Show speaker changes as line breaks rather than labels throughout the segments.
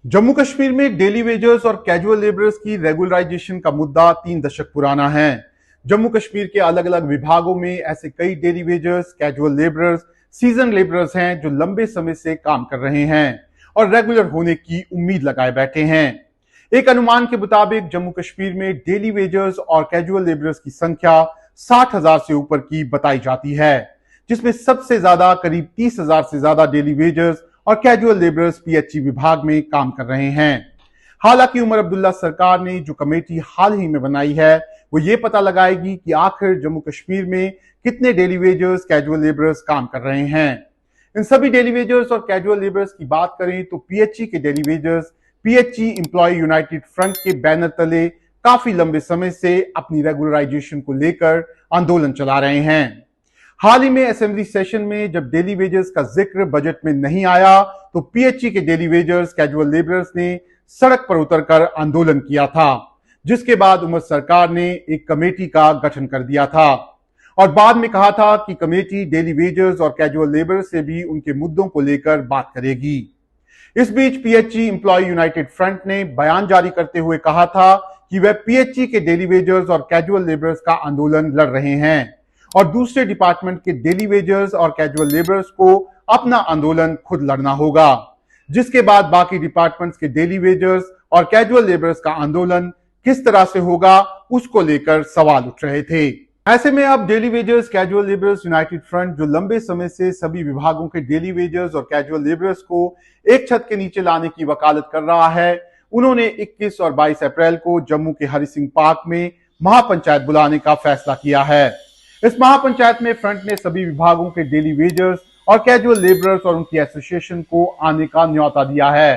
जम्मू कश्मीर में daily wagers और casual labourers की रेगुलराइजेशन का मुद्दा 3 दशक पुराना है। जम्मू कश्मीर के अलग अलग विभागों में ऐसे कई daily wagers, casual labourers, season labourers हैं जो लंबे समय से काम कर रहे हैं और रेगुलर होने की उम्मीद लगाए बैठे हैं। एक अनुमान के मुताबिक जम्मू कश्मीर में डेली वेजर्स और कैजुअल लेबरर्स की संख्या 60,000 से ऊपर की बताई जाती है, जिसमें सबसे ज्यादा करीब 30,000 से ज्यादा डेली वेजर्स और कैजुअल लेबरर्स पीएचई विभाग में काम कर रहे हैं। हालांकि उमर अब्दुल्ला सरकार ने जो कमेटी हाल ही में बनाई है वो ये पता लगाएगी कि आखिर जम्मू कश्मीर में कितने डेली वेजर्स, कैजुअल लेबरर्स काम कर रहे हैं। इन सभी डेली वेजर्स और कैजुअल लेबरर्स की बात करें तो पीएचई के daily wagers PHE employ united front के बैनर तले काफी लंबे समय से अपनी रेगुलराइजेशन को लेकर आंदोलन चला रहे हैं। हाल ही में असेंबली सेशन में जब डेली वेजर्स का जिक्र बजट में नहीं आया तो पीएचई के डेली वेजर्स, कैजुअल लेबरर्स ने सड़क पर उतरकर आंदोलन किया था, जिसके बाद उमर सरकार ने एक कमेटी का गठन कर दिया था और बाद में कहा था कि कमेटी डेली वेजर्स और कैजुअल लेबरर्स से भी उनके मुद्दों को लेकर बात करेगी। इस बीच पीएचई एम्प्लॉय यूनाइटेड फ्रंट ने बयान जारी करते हुए कहा था कि वह पीएचई के डेली वेजर्स और कैजुअल लेबरर्स का आंदोलन लड़ रहे हैं और दूसरे डिपार्टमेंट के डेली वेजर्स और कैजुअल लेबरर्स को अपना आंदोलन खुद लड़ना होगा, जिसके बाद बाकी डिपार्टमेंट्स के डेली वेजर्स और कैजुअल लेबरर्स का आंदोलन किस तरह से होगा उसको लेकर सवाल उठ रहे थे। ऐसे में अब daily wagers, casual labourers United front जो लंबे समय से सभी विभागों के डेली वेजर्स और कैजुअल लेबरर्स को एक छत के नीचे लाने की वकालत कर रहा है, उन्होंने 21 और 22 अप्रैल को जम्मू के हरि सिंह पार्क में महापंचायत बुलाने का फैसला किया है। इस महापंचायत में फ्रंट ने सभी विभागों के डेली वेजर्स और कैजुअल लेबरर्स और उनकी एसोसिएशन को आने का न्योता दिया है।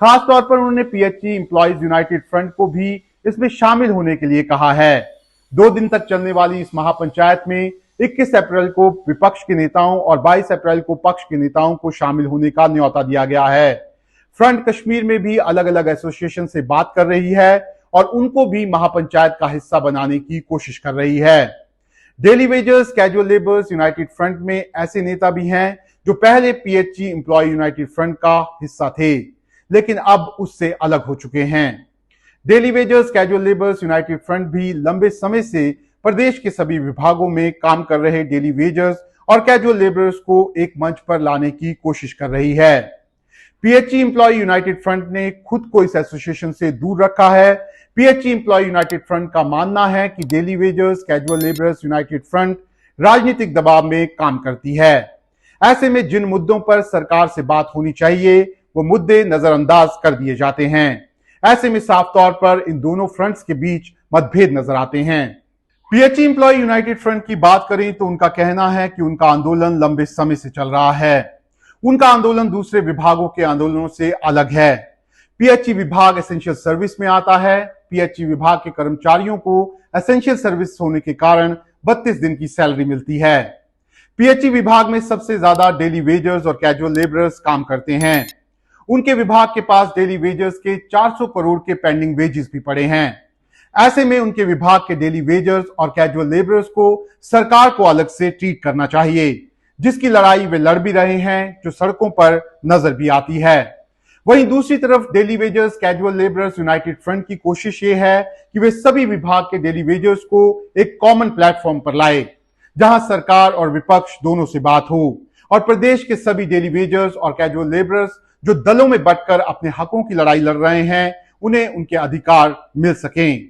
खास तौर पर उन्होंने पीएचई एम्प्लॉयज यूनाइटेड फ्रंट को भी इसमें शामिल होने के लिए कहा है। 2 दिन तक चलने वाली इस महापंचायत में 21 अप्रैल को विपक्ष के नेताओं और 22 अप्रैल को पक्ष के नेताओं को शामिल होने का न्योता दिया गया है। फ्रंट कश्मीर में भी अलग अलग एसोसिएशन से बात कर रही है और उनको भी महापंचायत का हिस्सा बनाने की कोशिश कर रही है। Daily wagers, casual labours United front में ऐसे नेता भी हैं जो पहले पीएचई एम्प्लॉय यूनाइटेड फ्रंट का हिस्सा थे, लेकिन अब उससे अलग हो चुके हैं। Daily wagers, casual labours United front भी लंबे समय से प्रदेश के सभी विभागों में काम कर रहे डेली वेजर्स और कैजुअल लेबर्स को एक मंच पर लाने की कोशिश कर रही है। पीएचई एम्प्लॉय यूनाइटेड फ्रंट ने खुद को इस एसोसिएशन से दूर रखा है। पीएचई एम्प्लॉय यूनाइटेड फ्रंट का मानना है कि daily wagers, casual labourers United front राजनीतिक दबाव में काम करती है। ऐसे में जिन मुद्दों पर सरकार से बात होनी चाहिए वो मुद्दे नजरअंदाज कर दिए जाते हैं। ऐसे में साफ तौर पर इन दोनों फ्रंट्स के बीच मतभेद नजर आते हैं। पीएचई एम्प्लॉय यूनाइटेड फ्रंट की बात करें तो उनका कहना है कि उनका आंदोलन लंबे समय से चल रहा है। उनका आंदोलन दूसरे विभागों के आंदोलनों से अलग है। पीएचई विभाग एसेंशियल सर्विस में आता है। पीएचई विभाग के कर्मचारियों को एसेंशियल सर्विस होने के कारण 32 दिन की सैलरी मिलती है। पीएचई विभाग में सबसे ज्यादा डेली वेजर्स और कैजुअल लेबरर्स काम करते हैं। उनके विभाग के पास डेली वेजर्स के 400 करोड़ के पेंडिंग वेजेस भी पड़े हैं। ऐसे में उनके विभाग के डेली वेजर्स और कैजुअल लेबरर्स को सरकार को अलग से ट्रीट करना चाहिए, जिसकी लड़ाई वे लड़ भी रहे हैं, जो सड़कों पर नजर भी आती है। वहीं दूसरी तरफ daily wagers, casual labourers United front की कोशिश ये है कि वे सभी विभाग के डेली वेजर्स को एक कॉमन प्लेटफॉर्म पर लाए, जहां सरकार और विपक्ष दोनों से बात हो और प्रदेश के सभी डेली वेजर्स और कैजुअल लेबरर्स जो दलों में बंटकर अपने हकों की लड़ाई लड़ रहे हैं उन्हें उनके अधिकार मिल सकें।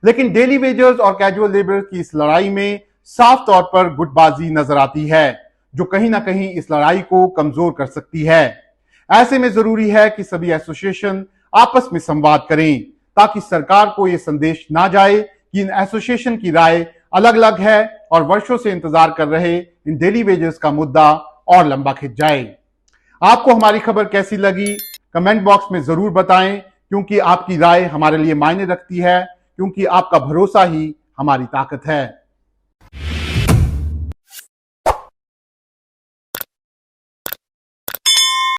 लेकिन डेली वेजर्स और कैजुअल लेबरर्स की इस लड़ाई में साफ तौर पर गुटबाजी नजर आती है, जो कहीं ना कहीं इस लड़ाई को कमजोर कर सकती है। ऐसे में जरूरी है कि सभी एसोसिएशन आपस में संवाद करें ताकि सरकार को यह संदेश ना जाए कि इन एसोसिएशन की राय अलग अलग है और वर्षों से इंतजार कर रहे इन डेली वेजर्स का मुद्दा और लंबा खिंच जाए। आपको हमारी खबर कैसी लगी कमेंट बॉक्स में जरूर बताएं, क्योंकि आपकी राय हमारे लिए मायने रखती है, क्योंकि आपका भरोसा ही हमारी ताकत है।